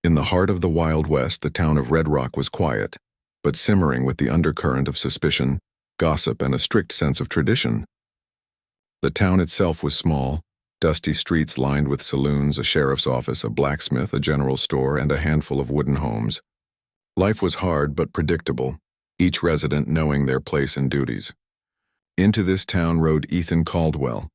In the heart of the Wild West, the town of Red Rock was quiet, but simmering with the undercurrent of suspicion, gossip, and a strict sense of tradition. The town itself was small, dusty streets lined with saloons, a sheriff's office, a blacksmith, a general store, and a handful of wooden homes. Life was hard but predictable, each resident knowing their place and duties. Into this town rode Ethan Caldwell,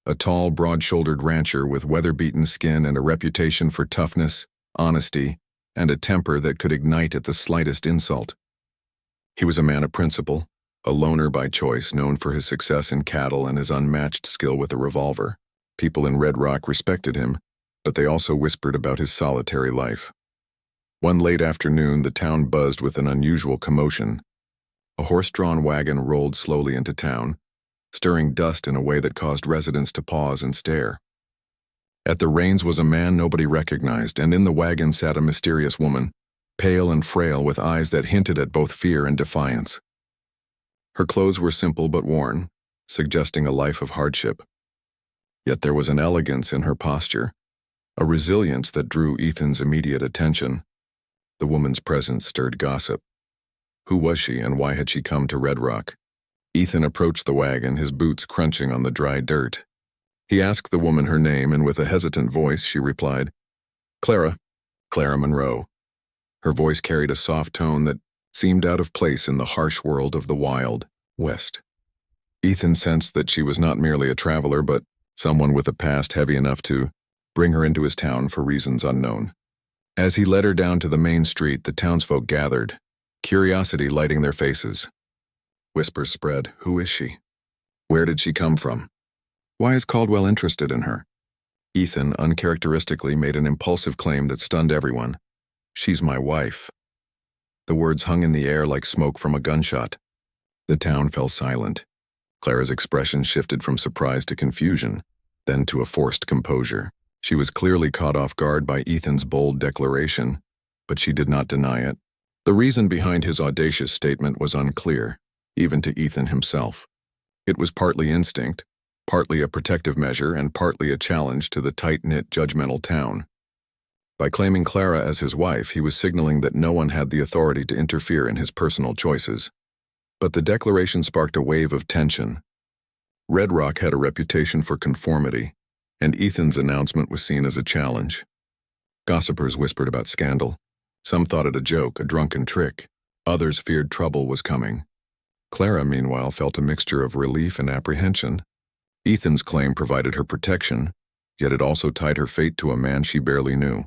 a tall, broad-shouldered rancher with weather-beaten skin and a reputation for toughness, honesty, and a temper that could ignite at the slightest insult. He was a man of principle, a loner by choice, known for his success in cattle and his unmatched skill with a revolver. People in Red Rock respected him, but they also whispered about his solitary life. One late afternoon, the town buzzed with an unusual commotion. A horse-drawn wagon rolled slowly into town, stirring dust in a way that caused residents to pause and stare. At the reins was a man nobody recognized, and in the wagon sat a mysterious woman, pale and frail with eyes that hinted at both fear and defiance. Her clothes were simple but worn, suggesting a life of hardship. Yet there was an elegance in her posture, a resilience that drew Ethan's immediate attention. The woman's presence stirred gossip. Who was she, and why had she come to Red Rock? Ethan approached the wagon, his boots crunching on the dry dirt. He asked the woman her name, and with a hesitant voice she replied, "Clara Monroe." Her voice carried a soft tone that seemed out of place in the harsh world of the Wild West. Ethan sensed that she was not merely a traveler, but someone with a past heavy enough to bring her into his town for reasons unknown. As he led her down to the main street, the townsfolk gathered, curiosity lighting their faces. Whispers spread. Who is she? Where did she come from? Why is Caldwell interested in her? Ethan uncharacteristically made an impulsive claim that stunned everyone. She's my wife. The words hung in the air like smoke from a gunshot. The town fell silent. Clara's expression shifted from surprise to confusion, then to a forced composure. She was clearly caught off guard by Ethan's bold declaration, but she did not deny it. The reason behind his audacious statement was unclear, even to Ethan himself. It was partly instinct, partly a protective measure, and partly a challenge to the tight-knit, judgmental town. By claiming Clara as his wife, he was signaling that no one had the authority to interfere in his personal choices. But the declaration sparked a wave of tension. Red Rock had a reputation for conformity, and Ethan's announcement was seen as a challenge. Gossipers whispered about scandal. Some thought it a joke, a drunken trick. Others feared trouble was coming. Clara, meanwhile, felt a mixture of relief and apprehension. Ethan's claim provided her protection, yet it also tied her fate to a man she barely knew.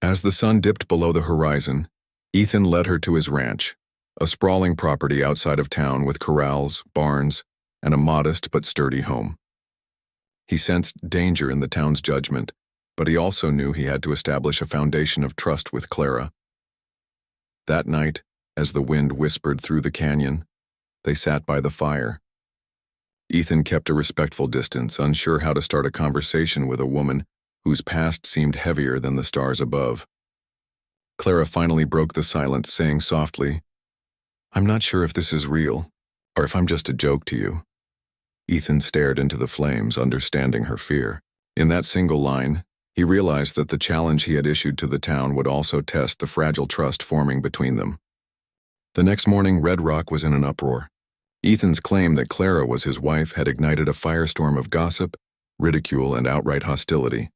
As the sun dipped below the horizon, Ethan led her to his ranch, a sprawling property outside of town with corrals, barns, and a modest but sturdy home. He sensed danger in the town's judgment, but he also knew he had to establish a foundation of trust with Clara. That night, as the wind whispered through the canyon, they sat by the fire. Ethan kept a respectful distance, unsure how to start a conversation with a woman whose past seemed heavier than the stars above. Clara finally broke the silence, saying softly, "I'm not sure if this is real, or if I'm just a joke to you." Ethan stared into the flames, understanding her fear. In that single line, he realized that the challenge he had issued to the town would also test the fragile trust forming between them. The next morning, Red Rock was in an uproar. Ethan's claim that Clara was his wife had ignited a firestorm of gossip, ridicule, and outright hostility.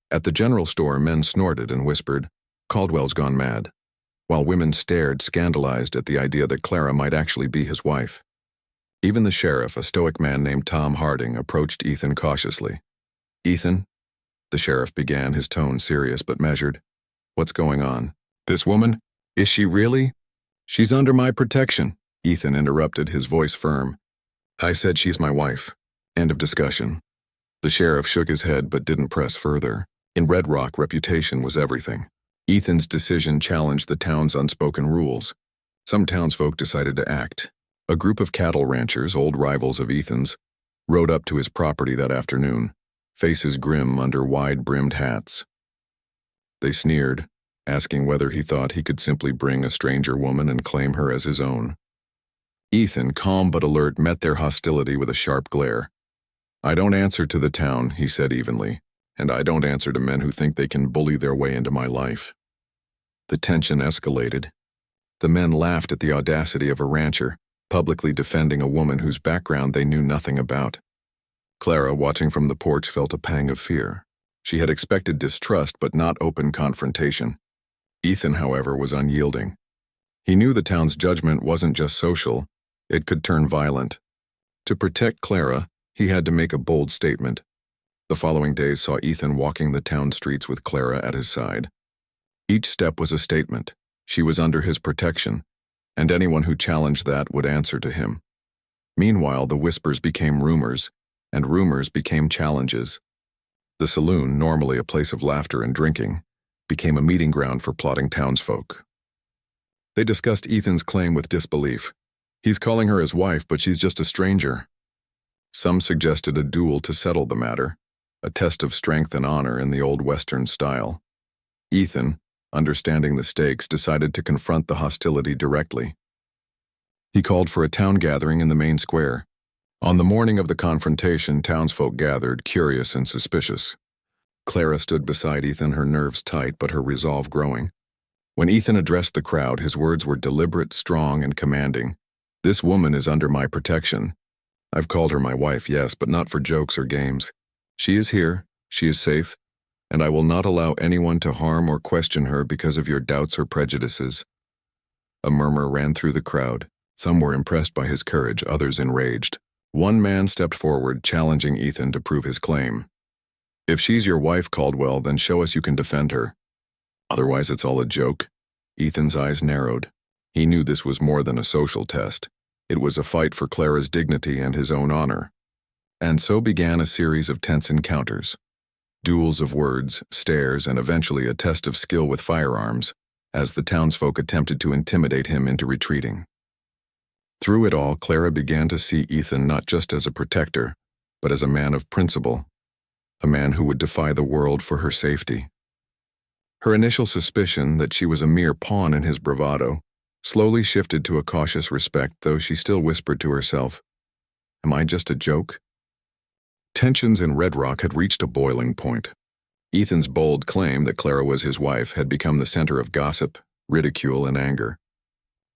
At the general store, men snorted and whispered, "Caldwell's gone mad," while women stared, scandalized at the idea that Clara might actually be his wife. Even the sheriff, a stoic man named Tom Harding, approached Ethan cautiously. "Ethan," the sheriff began, his tone serious but measured. "What's going on? This woman? Is she really?" "She's under my protection," Ethan interrupted, his voice firm. "I said she's my wife. End of discussion." The sheriff shook his head but didn't press further. In Red Rock, reputation was everything. Ethan's decision challenged the town's unspoken rules. Some townsfolk decided to act. A group of cattle ranchers, old rivals of Ethan's, rode up to his property that afternoon, faces grim under wide-brimmed hats. They sneered, asking whether he thought he could simply bring a stranger woman and claim her as his own. Ethan, calm but alert, met their hostility with a sharp glare. "I don't answer to the town," he said evenly, and I don't answer to men who think they can bully their way into my life." The tension escalated. The men laughed at the audacity of a rancher, publicly defending a woman whose background they knew nothing about. Clara, watching from the porch, felt a pang of fear. She had expected distrust but not open confrontation. Ethan, however, was unyielding. He knew the town's judgment wasn't just social, it could turn violent. To protect Clara, he had to make a bold statement. The following days saw Ethan walking the town streets with Clara at his side. Each step was a statement. She was under his protection, and anyone who challenged that would answer to him. Meanwhile, the whispers became rumors, and rumors became challenges. The saloon, normally a place of laughter and drinking, became a meeting ground for plotting townsfolk. They discussed Ethan's claim with disbelief. He's calling her his wife, but she's just a stranger. Some suggested a duel to settle the matter, a test of strength and honor in the old Western style. Ethan, understanding the stakes, decided to confront the hostility directly. He called for a town gathering in the main square. On the morning of the confrontation, townsfolk gathered, curious and suspicious. Clara stood beside Ethan, her nerves tight but her resolve growing. When Ethan addressed the crowd, his words were deliberate, strong, and commanding. "This woman is under my protection. I've called her my wife, yes, but not for jokes or games. She is here, she is safe, and I will not allow anyone to harm or question her because of your doubts or prejudices." A murmur ran through the crowd. Some were impressed by his courage, others enraged. One man stepped forward, challenging Ethan to prove his claim. "If she's your wife, Caldwell, then show us you can defend her. Otherwise it's all a joke." Ethan's eyes narrowed. He knew this was more than a social test. It was a fight for Clara's dignity and his own honor. And so began a series of tense encounters. Duels of words, stares, and eventually a test of skill with firearms, as the townsfolk attempted to intimidate him into retreating. Through it all, Clara began to see Ethan not just as a protector, but as a man of principle, a man who would defy the world for her safety. Her initial suspicion that she was a mere pawn in his bravado slowly shifted to a cautious respect, though she still whispered to herself, "Am I just a joke?" Tensions in Red Rock had reached a boiling point. Ethan's bold claim that Clara was his wife had become the center of gossip, ridicule, and anger.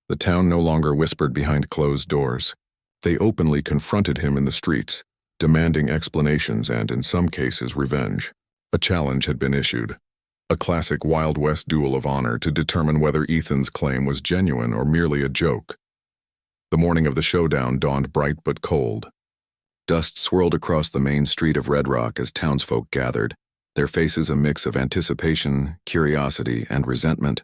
The town no longer whispered behind closed doors. They openly confronted him in the streets, demanding explanations and, in some cases, revenge. A challenge had been issued. A classic Wild West duel of honor to determine whether Ethan's claim was genuine or merely a joke. The morning of the showdown dawned bright but cold. Dust swirled across the main street of Red Rock as townsfolk gathered, their faces a mix of anticipation, curiosity, and resentment.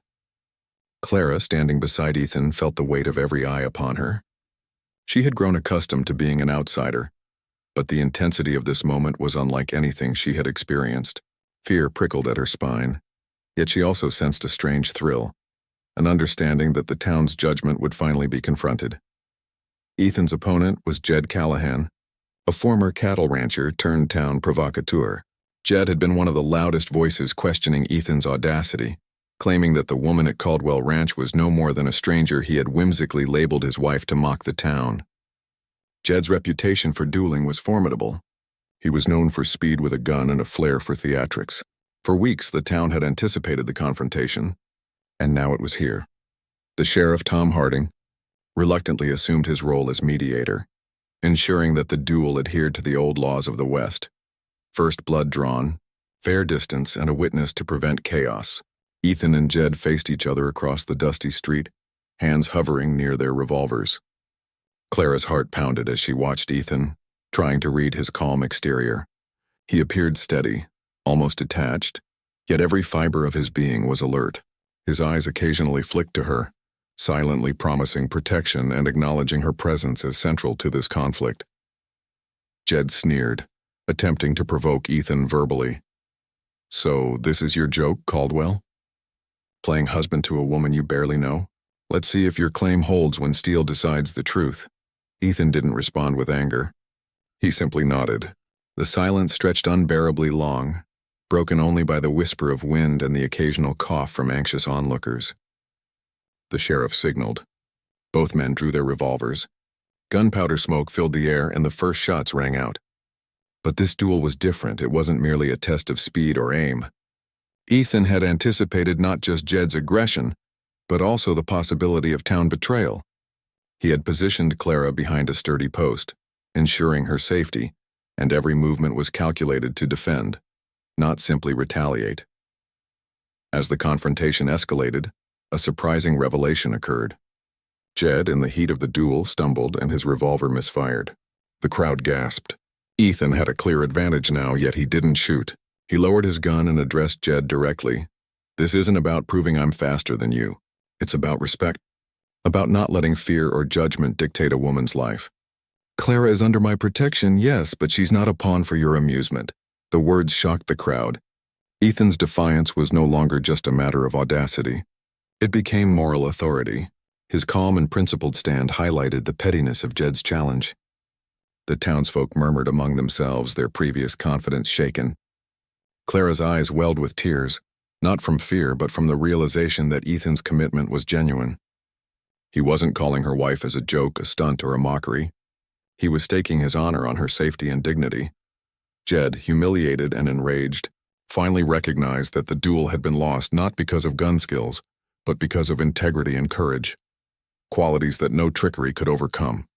Clara, standing beside Ethan, felt the weight of every eye upon her. She had grown accustomed to being an outsider, but the intensity of this moment was unlike anything she had experienced. Fear prickled at her spine, yet she also sensed a strange thrill, an understanding that the town's judgment would finally be confronted. Ethan's opponent was Jed Callahan, a former cattle rancher turned town provocateur. Jed had been one of the loudest voices questioning Ethan's audacity, claiming that the woman at Caldwell Ranch was no more than a stranger he had whimsically labeled his wife to mock the town. Jed's reputation for dueling was formidable. He was known for speed with a gun and a flair for theatrics. For weeks, the town had anticipated the confrontation, and now it was here. The sheriff, Tom Harding, reluctantly assumed his role as mediator, ensuring that the duel adhered to the old laws of the West. First blood drawn, fair distance, and a witness to prevent chaos. Ethan and Jed faced each other across the dusty street, hands hovering near their revolvers. Clara's heart pounded as she watched Ethan, trying to read his calm exterior. He appeared steady, almost detached, yet every fiber of his being was alert. His eyes occasionally flicked to her, silently promising protection and acknowledging her presence as central to this conflict. Jed sneered, attempting to provoke Ethan verbally. "So, this is your joke, Caldwell? Playing husband to a woman you barely know? Let's see if your claim holds when steel decides the truth." Ethan didn't respond with anger. He simply nodded. The silence stretched unbearably long, broken only by the whisper of wind and the occasional cough from anxious onlookers. The sheriff signaled. Both men drew their revolvers. Gunpowder smoke filled the air and the first shots rang out. But this duel was different. It wasn't merely a test of speed or aim. Ethan had anticipated not just Jed's aggression, but also the possibility of town betrayal. He had positioned Clara behind a sturdy post, ensuring her safety, and every movement was calculated to defend, not simply retaliate. As the confrontation escalated, a surprising revelation occurred. Jed, in the heat of the duel, stumbled and his revolver misfired. The crowd gasped. Ethan had a clear advantage now, yet he didn't shoot. He lowered his gun and addressed Jed directly. "This isn't about proving I'm faster than you. It's about respect. About not letting fear or judgment dictate a woman's life. Clara is under my protection, yes, but she's not a pawn for your amusement." The words shocked the crowd. Ethan's defiance was no longer just a matter of audacity. It became moral authority. His calm and principled stand highlighted the pettiness of Jed's challenge. The townsfolk murmured among themselves, their previous confidence shaken. Clara's eyes welled with tears, not from fear but from the realization that Ethan's commitment was genuine. He wasn't calling her wife as a joke, a stunt, or a mockery. He was staking his honor on her safety and dignity. Jed, humiliated and enraged, finally recognized that the duel had been lost not because of gun skills, but because of integrity and courage, qualities that no trickery could overcome.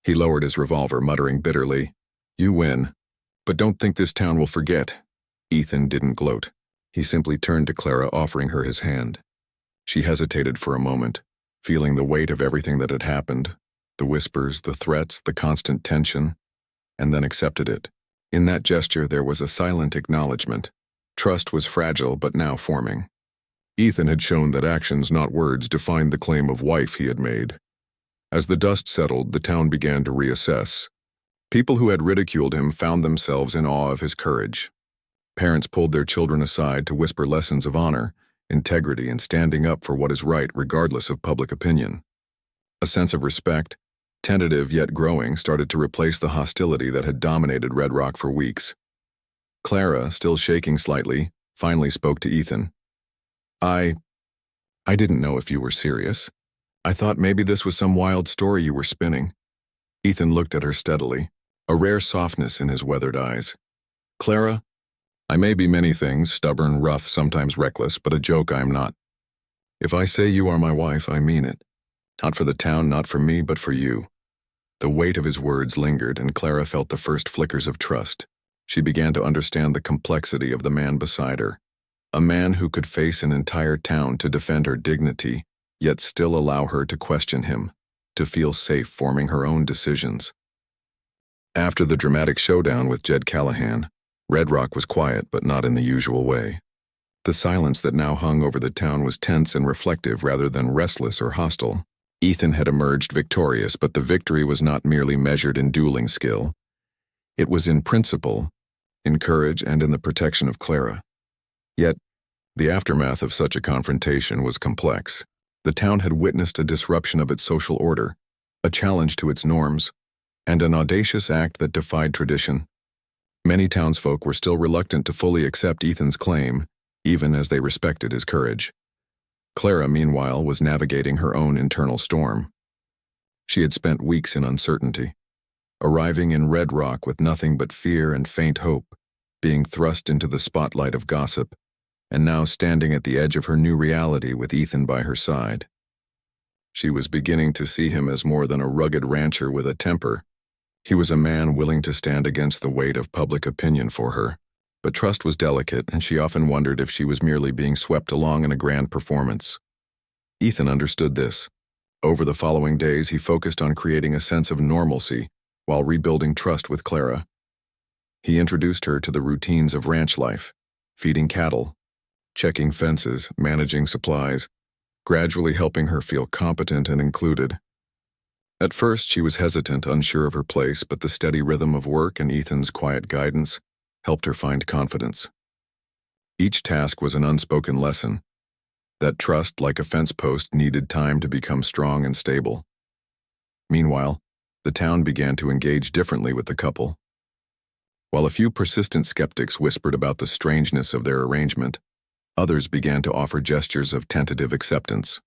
He lowered his revolver, muttering bitterly, "You win, but don't think this town will forget." Ethan didn't gloat. He simply turned to Clara, offering her his hand. She hesitated for a moment, feeling the weight of everything that had happened, the whispers, the threats, the constant tension, and then accepted it. In that gesture there was a silent acknowledgement. Trust was fragile but now forming. Ethan had shown that actions, not words, defined the claim of wife he had made. As the dust settled, the town began to reassess. People who had ridiculed him found themselves in awe of his courage. Parents pulled their children aside to whisper lessons of honor, integrity, and standing up for what is right regardless of public opinion. A sense of respect, tentative yet growing, started to replace the hostility that had dominated Red Rock for weeks. Clara, still shaking slightly, finally spoke to Ethan. I didn't know if you were serious. I thought maybe this was some wild story you were spinning." Ethan looked at her steadily, a rare softness in his weathered eyes. "Clara, I may be many things, stubborn, rough, sometimes reckless, but a joke I am not. If I say you are my wife, I mean it. Not for the town, not for me, but for you." The weight of his words lingered, and Clara felt the first flickers of trust. She began to understand the complexity of the man beside her. A man who could face an entire town to defend her dignity, yet still allow her to question him, to feel safe forming her own decisions. After the dramatic showdown with Jed Callahan, Red Rock was quiet, but not in the usual way. The silence that now hung over the town was tense and reflective rather than restless or hostile. Ethan had emerged victorious, but the victory was not merely measured in dueling skill. It was in principle, in courage, and in the protection of Clara. Yet, the aftermath of such a confrontation was complex. The town had witnessed a disruption of its social order, a challenge to its norms, and an audacious act that defied tradition. Many townsfolk were still reluctant to fully accept Ethan's claim, even as they respected his courage. Clara, meanwhile, was navigating her own internal storm. She had spent weeks in uncertainty, arriving in Red Rock with nothing but fear and faint hope, being thrust into the spotlight of gossip, and now standing at the edge of her new reality with Ethan by her side. She was beginning to see him as more than a rugged rancher with a temper. He was a man willing to stand against the weight of public opinion for her. But trust was delicate, and she often wondered if she was merely being swept along in a grand performance. Ethan understood this. Over the following days, he focused on creating a sense of normalcy while rebuilding trust with Clara. He introduced her to the routines of ranch life, feeding cattle, checking fences, managing supplies, gradually helping her feel competent and included. At first, she was hesitant, unsure of her place, but the steady rhythm of work and Ethan's quiet guidance helped her find confidence. Each task was an unspoken lesson. That trust, like a fence post, needed time to become strong and stable. Meanwhile, the town began to engage differently with the couple. While a few persistent skeptics whispered about the strangeness of their arrangement, others began to offer gestures of tentative acceptance.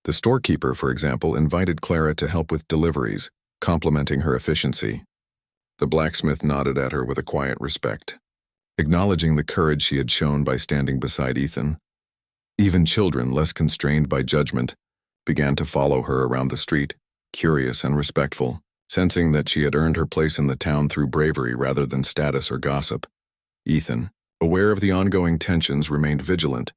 The storekeeper, for example, invited Clara to help with deliveries, complimenting her efficiency. The blacksmith nodded at her with a quiet respect, acknowledging the courage she had shown by standing beside Ethan. Even children, less constrained by judgment, began to follow her around the street, curious and respectful, sensing that she had earned her place in the town through bravery rather than status or gossip. Ethan, aware of the ongoing tensions, remained vigilant,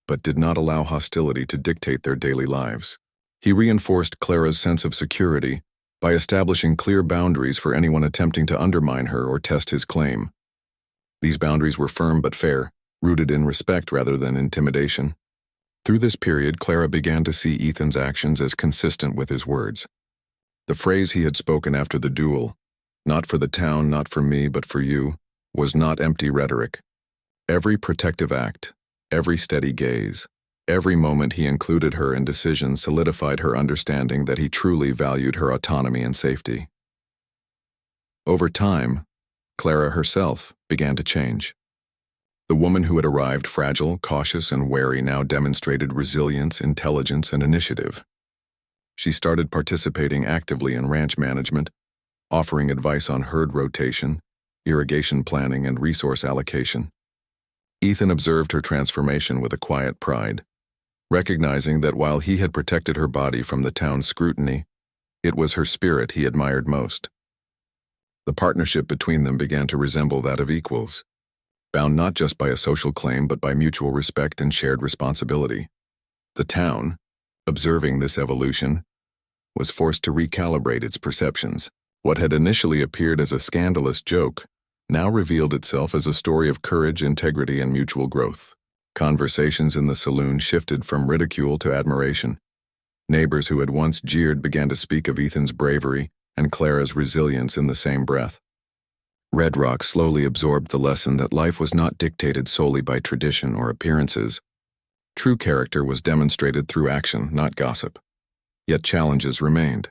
but did not allow hostility to dictate their daily lives. He reinforced Clara's sense of security by establishing clear boundaries for anyone attempting to undermine her or test his claim. These boundaries were firm but fair, rooted in respect rather than intimidation. Through this period, Clara began to see Ethan's actions as consistent with his words. The phrase he had spoken after the duel, "Not for the town, not for me, but for you," was not empty rhetoric. Every protective act, every steady gaze, every moment he included her in decisions solidified her understanding that he truly valued her autonomy and safety. Over time, Clara herself began to change. The woman who had arrived fragile, cautious, and wary now demonstrated resilience, intelligence, and initiative. She started participating actively in ranch management, offering advice on herd rotation, irrigation planning, and resource allocation. Ethan observed her transformation with a quiet pride, recognizing that while he had protected her body from the town's scrutiny, it was her spirit he admired most. The partnership between them began to resemble that of equals, bound not just by a social claim but by mutual respect and shared responsibility. The town, observing this evolution, was forced to recalibrate its perceptions. What had initially appeared as a scandalous joke now revealed itself as a story of courage, integrity, and mutual growth. Conversations in the saloon shifted from ridicule to admiration. Neighbors who had once jeered began to speak of Ethan's bravery and Clara's resilience in the same breath. Red Rock slowly absorbed the lesson that life was not dictated solely by tradition or appearances. True character was demonstrated through action, not gossip. Yet challenges remained.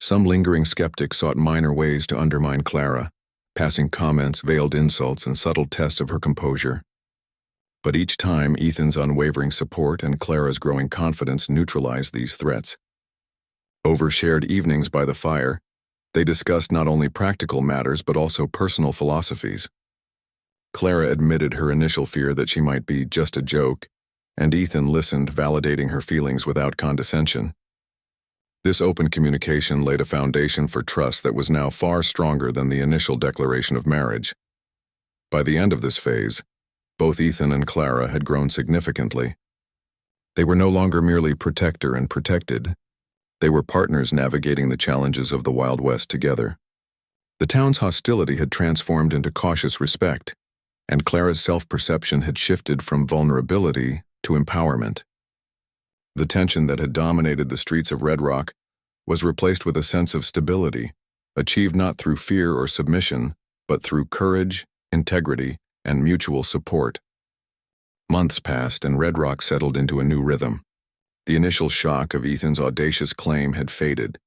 Some lingering skeptics sought minor ways to undermine Clara, passing comments, veiled insults, and subtle tests of her composure. But each time, Ethan's unwavering support and Clara's growing confidence neutralized these threats. Over shared evenings by the fire, they discussed not only practical matters but also personal philosophies. Clara admitted her initial fear that she might be just a joke, and Ethan listened, validating her feelings without condescension. This open communication laid a foundation for trust that was now far stronger than the initial declaration of marriage. By the end of this phase, both Ethan and Clara had grown significantly. They were no longer merely protector and protected. They were partners navigating the challenges of the Wild West together. The town's hostility had transformed into cautious respect, and Clara's self-perception had shifted from vulnerability to empowerment. The tension that had dominated the streets of Red Rock was replaced with a sense of stability, achieved not through fear or submission, but through courage, integrity, and mutual support. Months passed and Red Rock settled into a new rhythm. The initial shock of Ethan's audacious claim had faded,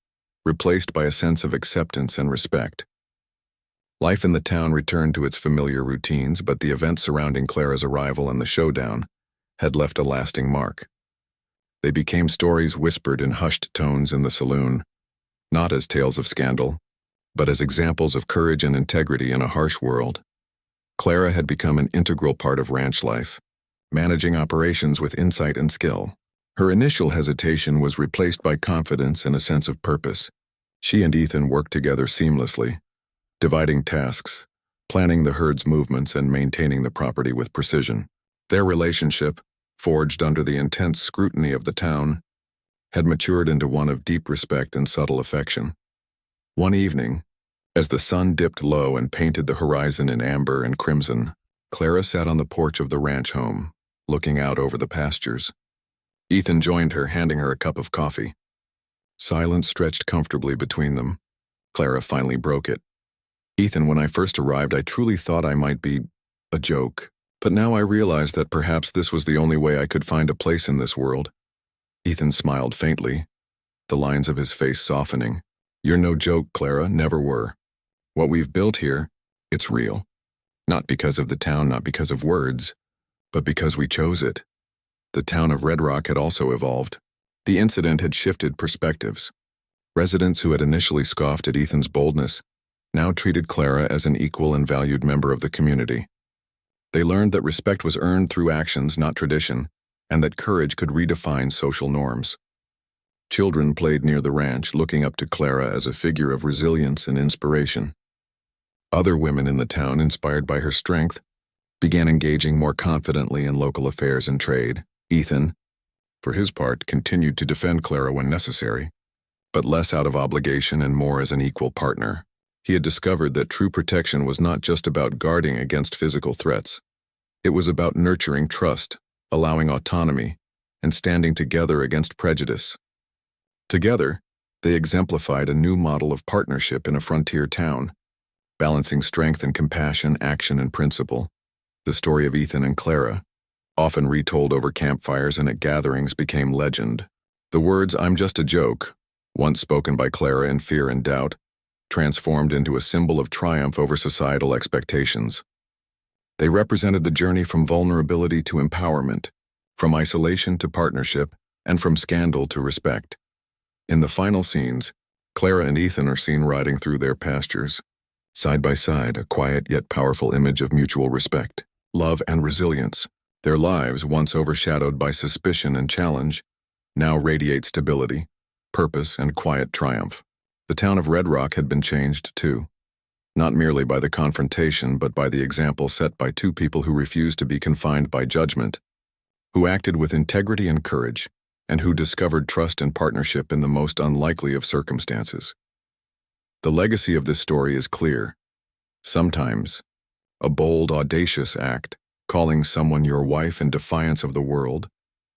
replaced by a sense of acceptance and respect. Life in the town returned to its familiar routines, but the events surrounding Clara's arrival and the showdown had left a lasting mark. They became stories whispered in hushed tones in the saloon, not as tales of scandal, but as examples of courage and integrity in a harsh world. Clara had become an integral part of ranch life, managing operations with insight and skill. Her initial hesitation was replaced by confidence and a sense of purpose. She and Ethan worked together seamlessly, dividing tasks, planning the herd's movements, and maintaining the property with precision. Their relationship, forged under the intense scrutiny of the town, had matured into one of deep respect and subtle affection. One evening, as the sun dipped low and painted the horizon in amber and crimson, Clara sat on the porch of the ranch home, looking out over the pastures. Ethan joined her, handing her a cup of coffee. Silence stretched comfortably between them. Clara finally broke it. "Ethan, when I first arrived, I truly thought I might be a joke. But now I realize that perhaps this was the only way I could find a place in this world." Ethan smiled faintly, the lines of his face softening. "You're no joke, Clara, never were. What we've built here, it's real. Not because of the town, not because of words, but because we chose it." The town of Red Rock had also evolved. The incident had shifted perspectives. Residents who had initially scoffed at Ethan's boldness now treated Clara as an equal and valued member of the community. They learned that respect was earned through actions, not tradition, and that courage could redefine social norms. Children played near the ranch, looking up to Clara as a figure of resilience and inspiration. Other women in the town, inspired by her strength, began engaging more confidently in local affairs and trade. Ethan, for his part, continued to defend Clara when necessary, but less out of obligation and more as an equal partner. He had discovered that true protection was not just about guarding against physical threats. It was about nurturing trust, allowing autonomy, and standing together against prejudice. Together, they exemplified a new model of partnership in a frontier town, balancing strength and compassion, action and principle. The story of Ethan and Clara, often retold over campfires and at gatherings, became legend. The words, "I'm just a joke," once spoken by Clara in fear and doubt, transformed into a symbol of triumph over societal expectations. They represented the journey from vulnerability to empowerment, from isolation to partnership, and from scandal to respect. In the final scenes, Clara and Ethan are seen riding through their pastures, side by side, a quiet yet powerful image of mutual respect, love, and resilience. Their lives, once overshadowed by suspicion and challenge, now radiate stability, purpose, and quiet triumph. The town of Red Rock had been changed too, not merely by the confrontation but by the example set by two people who refused to be confined by judgment, who acted with integrity and courage, and who discovered trust and partnership in the most unlikely of circumstances. The legacy of this story is clear. Sometimes, a bold, audacious act, calling someone your wife in defiance of the world,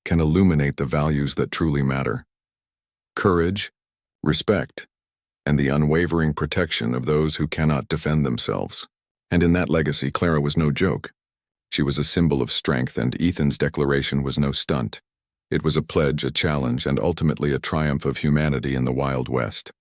can illuminate the values that truly matter: courage, respect, and the unwavering protection of those who cannot defend themselves. And in that legacy, Clara was no joke. She was a symbol of strength, and Ethan's declaration was no stunt. It was a pledge, a challenge, and ultimately a triumph of humanity in the Wild West.